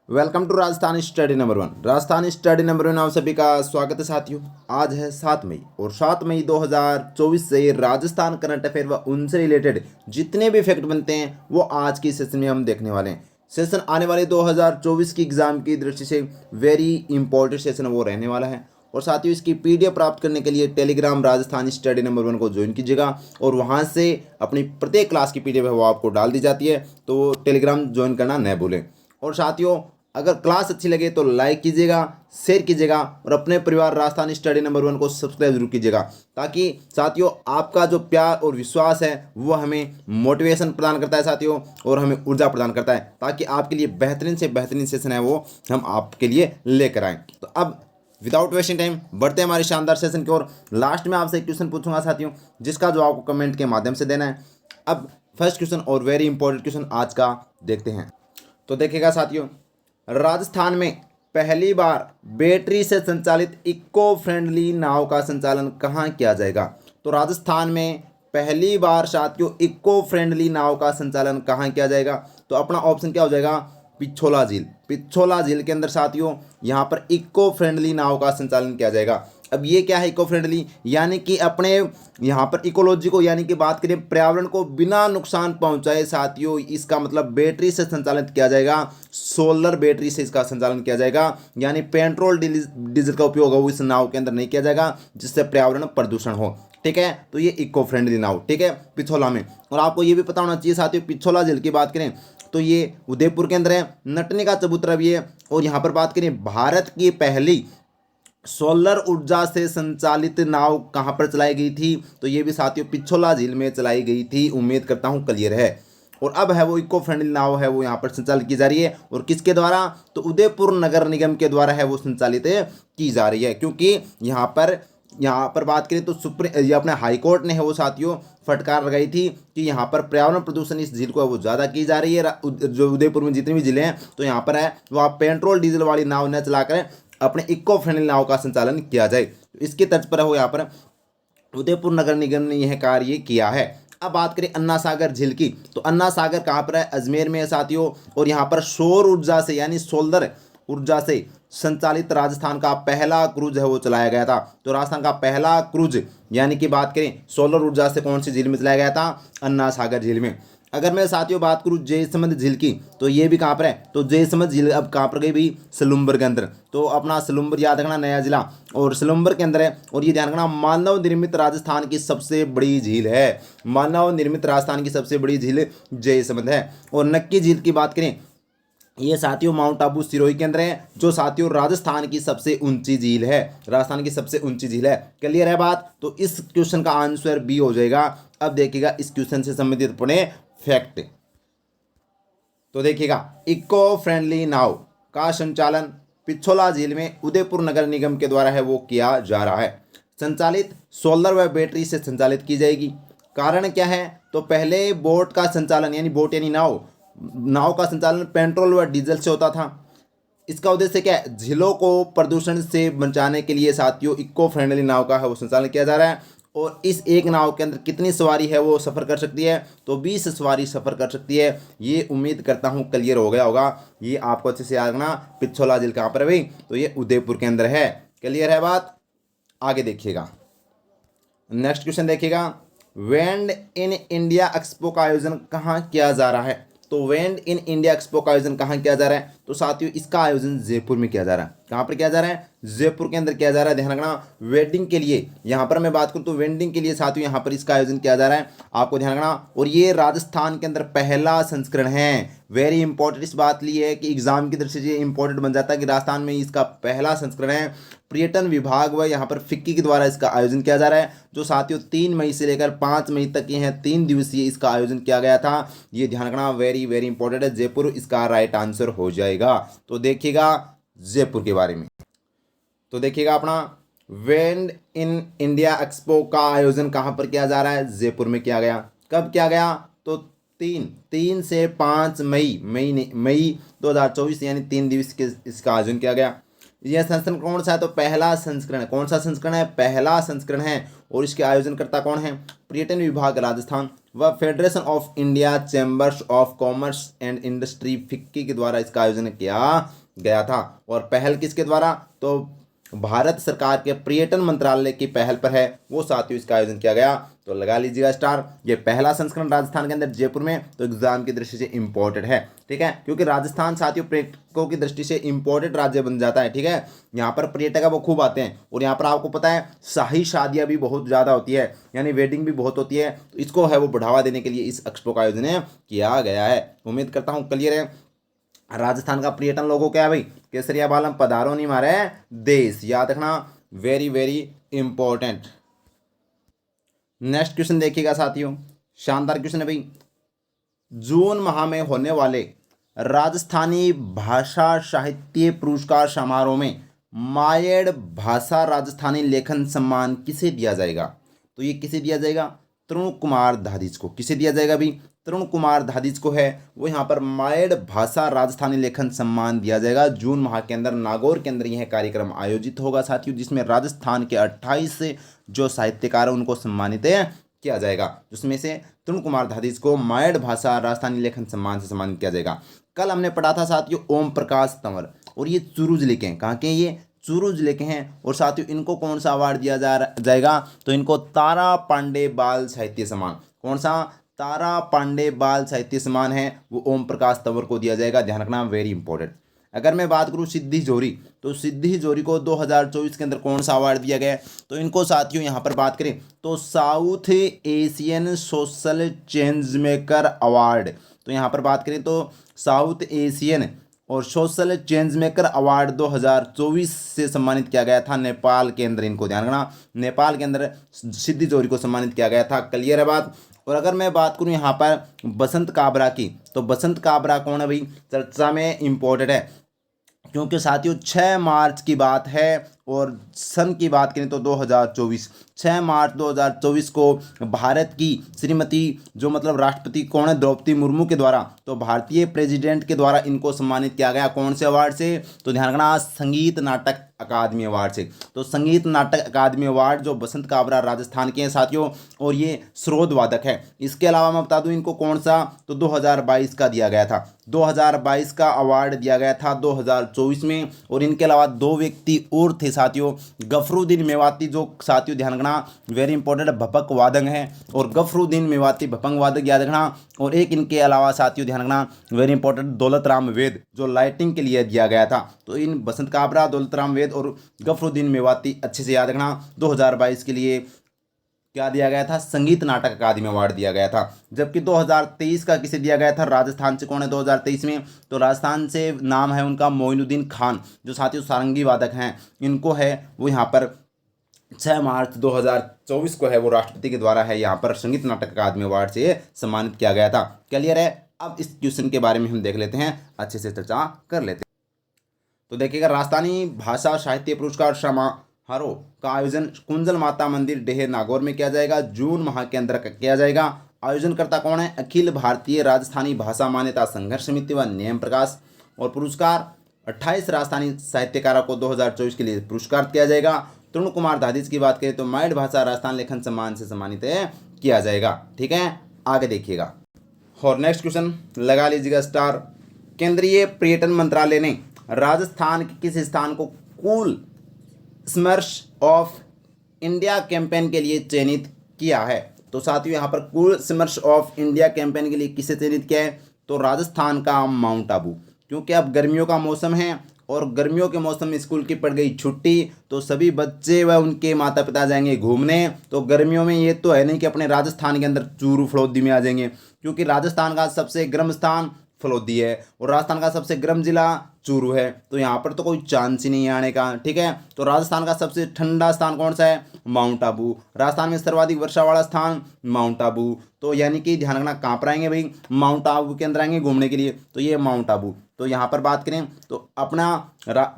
Welcome to Rajasthan study number 1। Rajasthan study number 1 आप सभी का स्वागत है साथियों। आज है 7 मई और 7 मई 2024 से राजस्थान करंट अफेयर व उनसे रिलेटेड जितने भी फैक्ट बनते हैं वो आज की सेशन में हम देखने वाले हैं। सेशन आने वाले 2024 की एग्जाम की दृष्टि से वेरी इंपॉर्टेंट सेशन वो रहने वाला है। और साथियों इसकी पीडीएफ प्राप्त करने के लिए टेलीग्राम राजस्थान स्टडी नंबर 1 को ज्वाइन कीजिएगा और वहाँ से अपनी प्रत्येक क्लास की पीडीएफ है वो आपको डाल दी जाती है, तो टेलीग्राम ज्वाइन करना न भूलें। और साथियों अगर क्लास अच्छी लगे तो लाइक कीजिएगा, शेयर कीजिएगा और अपने परिवार राजस्थान स्टडी नंबर 1 को सब्सक्राइब जरूर कीजिएगा, ताकि साथियों आपका जो प्यार और विश्वास है वो हमें मोटिवेशन प्रदान करता है साथियों, और हमें ऊर्जा प्रदान करता है, ताकि आपके लिए बेहतरीन से बेहतरीन सेशन है वो हम आपके लिए लेकर आएँ। तो अब विदाउट वेस्टिंग टाइम बढ़ते हैं हमारे शानदार सेशन की ओर। लास्ट में आपसे एक क्वेश्चन पूछूंगा साथियों, जिसका जवाब आपको कमेंट के माध्यम से देना है। अब फर्स्ट क्वेश्चन और वेरी इंपॉर्टेंट क्वेश्चन आज का देखते हैं। तो देखिएगा साथियों, राजस्थान में पहली बार बैटरी से संचालित इको फ्रेंडली नाव का संचालन कहाँ किया जाएगा। तो राजस्थान में पहली बार साथियों इको फ्रेंडली नाव का संचालन कहाँ किया जाएगा। तो अपना ऑप्शन क्या हो जाएगा, पिछोला झील। पिछोला झील के अंदर साथियों यहाँ पर इको फ्रेंडली नाव का संचालन किया जाएगा। अब ये क्या है इको फ्रेंडली, यानी कि अपने यहाँ पर इकोलॉजी को यानी कि बात करें पर्यावरण को बिना नुकसान पहुंचाए साथियों, इसका मतलब बैटरी से संचालित किया जाएगा, सोलर बैटरी से इसका संचालन किया जाएगा, यानी पेट्रोल डीजल का उपयोग हो इस नाव के अंदर नहीं किया जाएगा जिससे पर्यावरण प्रदूषण हो। ठीक है, तो ये इको फ्रेंडली नाव ठीक है पिछोला में। और आपको ये भी पता होना चाहिए साथियों, पिछोला झील की बात करें तो ये उदयपुर के अंदर है, नटनी का चबूतरा भी है। और यहाँ पर बात करें भारत की पहली सोलर ऊर्जा से संचालित नाव कहाँ पर चलाई गई थी, तो ये भी साथियों पिछोला झील में चलाई गई थी। उम्मीद करता हूँ क्लियर है। और अब है वो इको फ्रेंडली नाव है वो यहाँ पर संचालित की जा रही है, और किसके द्वारा, तो उदयपुर नगर निगम के द्वारा है वो संचालित की जा रही है। क्योंकि यहाँ पर बात करें तो ये अपने हाई कोर्ट ने है वो साथियों फटकार लगाई थी कि यहाँ पर पर्यावरण प्रदूषण इस झील को है वो ज़्यादा की जा रही है। जो उदयपुर में जितनी भी झीलें हैं तो यहाँ पर है वो आप पेट्रोल डीजल वाली नाव न चलाकर अपने इको फ्रेंडली नाव का संचालन किया जाए। इसके तर्ज पर हो यहाँ पर उदयपुर नगर निगम ने यह कार्य किया है। अब बात करें अन्ना सागर झील की, तो अन्ना सागर कहाँ पर है, अजमेर में है साथियों। और यहाँ पर सौर ऊर्जा से यानी सोलर ऊर्जा से संचालित राजस्थान का पहला क्रूज है वो चलाया गया था। तो राजस्थान का पहला क्रूज यानी कि बात करें सोलर ऊर्जा से कौन सी झील में चलाया गया था, अन्ना सागर झील में। अगर मैं साथियों बात करूँ जयसमंद झील की, तो ये भी कहाँ पर है, तो जयसमंद झील अब कहाँ पर गई भी, सलुम्बर के अंदर। तो अपना सलुम्बर याद रखना, नया जिला और सलुम्बर के अंदर है। और ये ध्यान रखना मानव निर्मित राजस्थान की सबसे बड़ी झील है, मानव निर्मित राजस्थान की सबसे बड़ी झील जयसमंद है। और नक्की झील की बात करें, ये साथियों माउंट आबू सिरोही के अंदर है, जो साथियों राजस्थान की सबसे ऊंची झील है, राजस्थान की सबसे ऊंची झील है। क्लियर है बात, तो इस क्वेश्चन का आंसर बी हो जाएगा। अब देखिएगा इस क्वेश्चन से संबंधित अपने फैक्ट। तो देखिएगा इको फ्रेंडली नाव का संचालन पिछोला झील में उदयपुर नगर निगम के द्वारा है वो किया जा रहा है। संचालित सोलर व बैटरी से संचालित की जाएगी। कारण क्या है, तो पहले बोट का संचालन यानी बोट यानी नाव का संचालन पेट्रोल व डीजल से होता था। इसका उद्देश्य क्या है, झीलों को प्रदूषण से बचाने के लिए साथियों इको फ्रेंडली नाव का है वो संचालन किया जा रहा है। और इस एक नाव के अंदर कितनी सवारी है वो सफ़र कर सकती है, तो 20 सवारी सफ़र कर सकती है। ये उम्मीद करता हूँ क्लियर हो गया होगा। ये आपको अच्छे से याद रखना, पिछोला झील कहाँ पर है भाई, तो ये उदयपुर के अंदर है। क्लियर है बात, आगे देखिएगा नेक्स्ट क्वेश्चन देखिएगा, वेंड इन इंडिया एक्सपो का आयोजन कहाँ किया जा रहा है। तो वेंड इन इंडिया एक्सपो का आयोजन कहाँ किया जा रहा है, तो साथियों इसका आयोजन जयपुर में किया जा रहा है। कहाँ पर किया जा रहा है, जयपुर के अंदर किया जा रहा है। ध्यान रखना वेडिंग के लिए, यहाँ पर मैं बात करूँ तो वेडिंग के लिए साथियों यहाँ पर इसका आयोजन किया जा रहा है, आपको ध्यान रखना। और ये राजस्थान के अंदर पहला संस्करण है। वेरी इंपॉर्टेंट इस बात लिए है कि एग्जाम की दृष्टि से इंपॉर्टेंट बन जाता है कि राजस्थान में इसका पहला संस्करण है। पर्यटन विभाग व यहाँ पर फिक्की के द्वारा इसका आयोजन किया जा रहा है, जो साथियों 3 मई से लेकर 5 मई तक ये है, 3 दिवसीय इसका आयोजन किया गया था। ये ध्यान रखना, वेरी वेरी इंपॉर्टेंट है। जयपुर इसका राइट आंसर हो जाएगा। तो देखिएगा जयपुर के बारे में, तो देखिएगा अपना वेंड इन इंडिया एक्सपो का आयोजन कहाँ पर किया जा रहा है, जयपुर में किया गया। कब किया गया, तो 3 से 5 मई 2024 यानी 3 दिवस के इसका आयोजन किया गया। यह संस्करण कौन सा है? तो पहला संस्करण है। कौन सा संस्करण है? पहला संस्करण है। और इसके आयोजनकर्ता कौन है? पर्यटन विभाग राजस्थान व federation of India chambers of commerce and industry FICCI के द्वारा इसका आयोजन किया गया था। और पहल किसके द्वारा? तो भारत सरकार के पर्यटन मंत्रालय की पहल पर है वो साथियों इसका आयोजन किया गया। तो लगा लीजिएगा स्टार। ये पहला संस्करण राजस्थान के अंदर जयपुर में, तो एग्जाम की दृष्टि से इंपॉर्टेंट है। ठीक है, क्योंकि राजस्थान साथियों पर्यटकों की दृष्टि से इंपॉर्टेंट राज्य बन जाता है। ठीक है, यहाँ पर पर्यटक वो खूब आते हैं और यहाँ पर आपको पता है शाही शादियाँ भी बहुत ज़्यादा होती है, यानी वेडिंग भी बहुत होती है। तो इसको है वो बढ़ावा देने के लिए इस एक्सपो का आयोजन किया गया है। उम्मीद करता हूँ क्लियर है। राजस्थान का पर्यटन लोगो क्या है भाई? केसरिया बालम पधारो नहीं मारे देश, याद रखना, very very important. Next question देखिएगा साथियों, शानदार क्वेश्चन है भाई। जून माह में होने वाले राजस्थानी भाषा साहित्य पुरस्कार समारोह में मायड़ भाषा राजस्थानी लेखन सम्मान किसे दिया जाएगा? तो ये किसे दिया जाएगा? तरुण कुमार धादिच को। किसे दिया जाएगा भाई? तरुण कुमार धादिच को है वो यहाँ पर मायड़ भाषा राजस्थानी लेखन सम्मान दिया जाएगा। जून माह के अंदर नागौर के अंदर यह कार्यक्रम आयोजित होगा साथियों, जिसमें राजस्थान के 28 जो साहित्यकार हैं उनको सम्मानित किया जाएगा, जिसमें से तरुण कुमार धादिच को मायड़ भाषा राजस्थानी लेखन सम्मान से सम्मानित किया जाएगा। कल हमने पढ़ा था साथियों ओम प्रकाश तंवर, और ये चूरू जिले के हैं। कहाँ के? ये चूरू जिले के हैं। और साथियों इनको कौन सा अवार्ड दिया जाएगा? तो इनको तारा पांडे बाल साहित्य सम्मान। कौन सा? तारा पांडे बाल साहित्य सम्मान है वो ओम प्रकाश तंवर को दिया जाएगा, ध्यान रखना, वेरी इंपॉर्टेंट। अगर मैं बात करूँ सिद्धि जोरी, तो सिद्धि जोरी को 2024 के अंदर कौन सा अवार्ड दिया गया है? तो इनको साथियों यहाँ पर बात करें तो south Asian social change maker award, तो यहाँ पर बात करें तो साउथ एशियन और सोशल चेंज मेकर अवार्ड 2024 से सम्मानित किया गया था नेपाल के अंदर। इनको ध्यान रखना, नेपाल के अंदर सिद्धि जोरी को सम्मानित किया गया था। क्लियर है बात? और अगर मैं बात करूं यहाँ पर बसंत काबरा की, तो बसंत काबरा कौन है भाई? चर्चा में इंपॉर्टेंट है, क्योंकि साथियों 6 मार्च की बात है और सन की बात करें तो 2024, 6 मार्च 2024 को भारत की श्रीमती जो मतलब राष्ट्रपति कौन है? द्रौपदी मुर्मू के द्वारा, तो भारतीय प्रेसिडेंट के द्वारा इनको सम्मानित किया गया। कौन से अवार्ड से? तो ध्यान रखना, संगीत नाटक अकादमी अवार्ड से। तो संगीत नाटक अकादमी अवार्ड जो बसंत काबरा राजस्थान के हैं साथियों, और ये स्रोत वादक है। इसके अलावा मैं बता दूं इनको कौन सा? तो 2022 का दिया गया था, 2022 का अवार्ड दिया गया था 2024 में। और इनके अलावा 2 व्यक्ति और थे साथियों, गफरुद्दीन मेवाती, जो साथियों ध्यान रखना वेरी इंपॉर्टेंट भपक वादक हैं, और गफरुद्दीन मेवाती भपंग वादक याद रखना। और एक इनके अलावा साथियों ध्यान रखना वेरी इंपॉर्टेंट दौलत राम वेद, जो लाइटिंग के लिए दिया गया था। तो इन बसंत काबरा, दौलत राम वेद और गफरुद्दीन मेवाती अच्छे से याद रखना। 2022 के लिए क्या दिया गया था? संगीत नाटक अकादमी अवार्ड दिया गया था। जबकि 2023 का किसे दिया गया था? राजस्थान से कौन है 2023 में? तो राजस्थान से नाम है उनका मोइनुद्दीन खान, जो साथियों सारंगी वादक हैं। इनको है वो यहाँ पर 6 मार्च 2024 को है वो राष्ट्रपति के द्वारा है यहाँ पर संगीत नाटक अकादमी अवार्ड से सम्मानित किया गया था। क्लियर है? अब इस क्वेश्चन के बारे में हम देख लेते हैं, अच्छे से चर्चा कर लेते हैं। तो देखिएगा, राजस्थानी भाषा साहित्य पुरस्कार समारोह का आयोजन कुंजल माता मंदिर डेह नागौर में किया जाएगा। जून माह के अंदर किया जाएगा। आयोजनकर्ता कौन है? अखिल भारतीय राजस्थानी भाषा मान्यता संघर्ष समिति व नियम प्रकाश। और पुरस्कार 28 राजस्थानी साहित्यकारों को 2024 के लिए पुरस्कार किया जाएगा। तरुण कुमार धादिच की बात करें तो मायड़ भाषा राजस्थान लेखन सम्मान से सम्मानित किया जाएगा। ठीक है, आगे देखिएगा। और नेक्स्ट क्वेश्चन लगा लीजिएगा स्टार। केंद्रीय पर्यटन मंत्रालय ने राजस्थान के किस स्थान को कूल स्मर्श ऑफ इंडिया कैंपेन के लिए चयनित किया है? तो साथियों यहाँ पर कूल स्मर्श ऑफ इंडिया कैंपेन के लिए किसे चयनित किया है? तो राजस्थान का माउंट आबू, क्योंकि अब गर्मियों का मौसम है और गर्मियों के मौसम में स्कूल की पड़ गई छुट्टी, तो सभी बच्चे व उनके माता पिता जाएंगे घूमने। तो गर्मियों में ये तो है नहीं कि अपने राजस्थान के अंदर चूरू फड़ौदी में आ जाएंगे, क्योंकि राजस्थान का सबसे गर्म स्थान फलोदी है और राजस्थान का सबसे गर्म जिला चूरू है, तो यहाँ पर तो कोई चांस ही नहीं आने का। ठीक है, तो राजस्थान का सबसे ठंडा स्थान कौन सा है? माउंट आबू। राजस्थान में सर्वाधिक वर्षा वाला स्थान माउंट आबू। तो यानी कि ध्यान रखना कहाँ पर आएंगे भाई? माउंट आबू के अंदर आएंगे घूमने के लिए, तो ये माउंट आबू। तो यहाँ पर बात करें तो अपना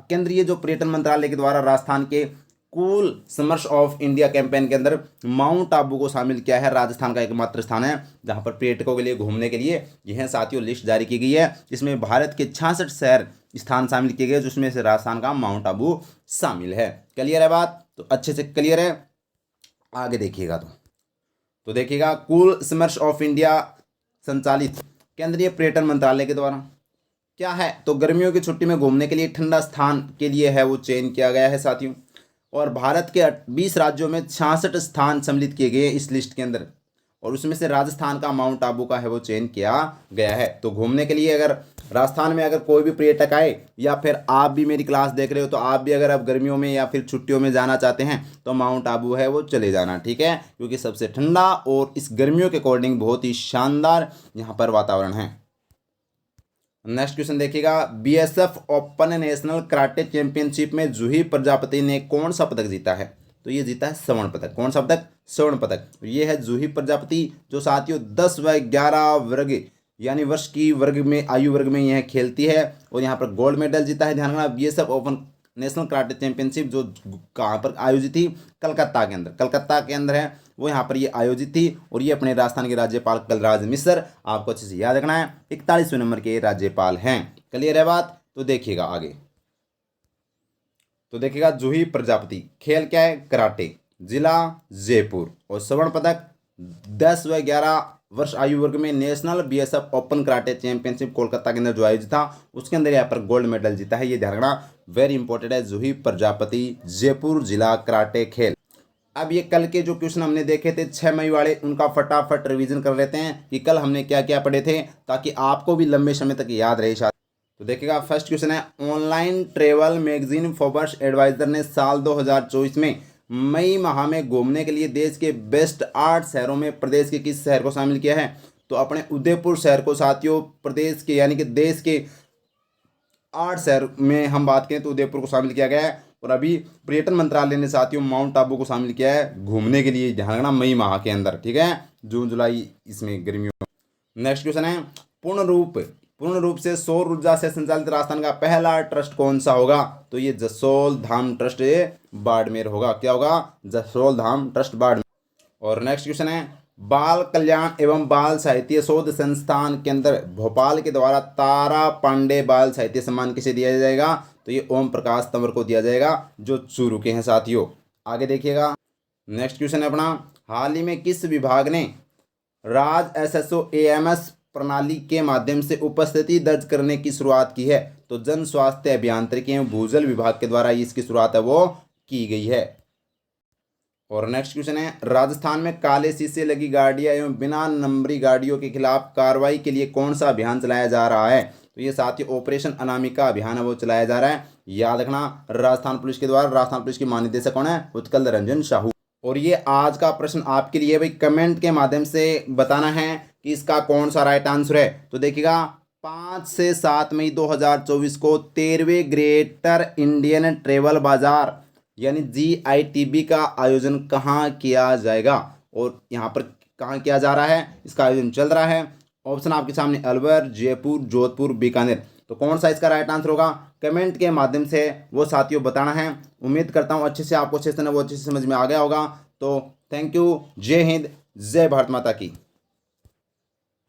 केंद्रीय जो पर्यटन मंत्रालय के द्वारा राजस्थान के cool summers of India campaign के अंदर माउंट आबू को शामिल किया है। राजस्थान का एकमात्र स्थान है जहां पर पर्यटकों के लिए घूमने के लिए यह साथियों लिस्ट जारी की गई है। इसमें भारत के 66 शहर स्थान शामिल किए गए, जिसमें से राजस्थान का माउंट आबू शामिल है। क्लियर है बात? तो अच्छे से क्लियर है। आगे देखिएगा तो देखिएगा, कूल समर्स ऑफ इंडिया संचालित केंद्रीय पर्यटन मंत्रालय के द्वारा क्या है, तो गर्मियों की छुट्टी में घूमने के लिए ठंडा स्थान के लिए है वो चयन किया गया है साथियों। और भारत के 20 राज्यों में 66 स्थान सम्मिलित किए गए हैं इस लिस्ट के अंदर, और उसमें से राजस्थान का माउंट आबू का है वो चयन किया गया है। तो घूमने के लिए अगर राजस्थान में अगर कोई भी पर्यटक आए, या फिर आप भी मेरी क्लास देख रहे हो, तो आप भी अगर आप गर्मियों में या फिर छुट्टियों में जाना चाहते हैं तो माउंट आबू है वो चले जाना, ठीक है, क्योंकि सबसे ठंडा और इस गर्मियों के अकॉर्डिंग बहुत ही शानदार यहाँ पर वातावरण है। नेक्स्ट क्वेश्चन देखिएगा, BSF open national karate championship में जूही प्रजापति ने कौन सा पदक जीता है, तो ये जीता है स्वर्ण पदक। कौन सा पदक? स्वर्ण पदक। ये है जूही प्रजापति, जो साथियों 10 व 11 वर्ग यानी वर्ष की वर्ग में आयु वर्ग में यह खेलती है, और यहाँ पर गोल्ड मेडल जीता है। ध्यान रखना, BSF open national karate championship जो कहाँ पर आयोजित थी? कलकत्ता के अंदर। कलकत्ता के अंदर है वो, यहाँ पर ये आयोजित थी, और ये अपने राजस्थान के राज्यपाल कलराज मिश्र, आपको अच्छे से याद रखना है, 41वें नंबर के राज्यपाल हैं। क्लियर है बात? तो देखिएगा आगे, तो देखिएगा जूही प्रजापति, खेल क्या है? कराटे, जिला जयपुर, और स्वर्ण पदक 10 व 11 वर्ष आयु वर्ग में national BSF open karate championship Kolkata के अंदर जो आयोजित था, उसके अंदर यहाँ पर गोल्ड मेडल जीता है। ये ध्यान रखना, वेरी इंपॉर्टेंट है, जूही प्रजापति, जयपुर जिला कराटे खेल। अब ये कल के जो क्वेश्चन हमने देखे थे 6 मई वाले, उनका फटाफट रिवीजन कर लेते हैं कि कल हमने क्या क्या पढ़े थे, ताकि आपको भी लंबे समय तक याद रहे शायद। तो देखिएगा, फर्स्ट क्वेश्चन है, online travel magazine Forbes Advisor ने साल 2024 में मई माह में घूमने के लिए देश के बेस्ट 8 शहरों में प्रदेश के किस शहर को शामिल किया है, तो अपने उदयपुर शहर को साथियों प्रदेश के यानी कि देश के 8 शहर में हम बात करें तो उदयपुर को शामिल किया गया है। और अभी पर्यटन मंत्रालय ने साथियों माउंट आबू को शामिल किया है घूमने के लिए, ध्यान रखना, मई माह के अंदर, ठीक है, जून जुलाई इसमें गर्मियों। नेक्स्ट क्वेश्चन है, पूर्ण रूप से सौर ऊर्जा से संचालित राजस्थान का पहला ट्रस्ट कौन सा होगा, तो ये जसोल धाम ट्रस्ट बाड़मेर होगा। क्या होगा? जसोल धाम ट्रस्ट बाड़मेर। और नेक्स्ट क्वेश्चन है, बाल कल्याण एवं बाल साहित्य शोध संस्थान के अंदर भोपाल के द्वारा तारा पांडे बाल साहित्य सम्मान किसे दिया जाएगा, तो ये ओम प्रकाश तंवर को दिया जाएगा, जो चूरू के हैं साथियों। आगे देखिएगा, नेक्स्ट क्वेश्चन है अपना, हाल ही में किस विभाग ने राज एसएसओ एएमएस प्रणाली के माध्यम से उपस्थिति दर्ज करने की शुरुआत की है, तो जन स्वास्थ्य अभियांत्रिकी एवं भूजल विभाग के द्वारा इसकी शुरुआत है वो की गई है। और नेक्स्ट क्वेश्चन है, राजस्थान में काले शीशे लगी गाड़ियां एवं बिना नंबरी गाड़ियों के खिलाफ कार्रवाई के लिए कौन सा अभियान चलाया जा रहा है, तो ये साथियों ऑपरेशन अनामिका अभियान है वो चलाया जा रहा है। याद रखना, राजस्थान पुलिस के द्वारा। राजस्थान पुलिस की महानिदेशक कौन है? उत्कल रंजन साहू। और ये आज का प्रश्न आपके लिए भाई कमेंट के माध्यम से बताना है कि इसका कौन सा राइट आंसर है। तो देखिएगा, 5 से 7 मई 2024 को 13वें ग्रेटर इंडियन ट्रेवल बाजार यानी GITB का आयोजन कहाँ किया जाएगा, और यहाँ पर कहाँ किया जा रहा है, इसका आयोजन चल रहा है। ऑप्शन आपके सामने अलवर, जयपुर, जोधपुर, बीकानेर। तो कौन सा इसका राइट आंसर होगा, कमेंट के माध्यम से वो साथियों बताना है। उम्मीद करता हूँ अच्छे से आपको सेशन है वो अच्छे से समझ में आ गया होगा। तो थैंक यू, जय हिंद, जय भारत माता की।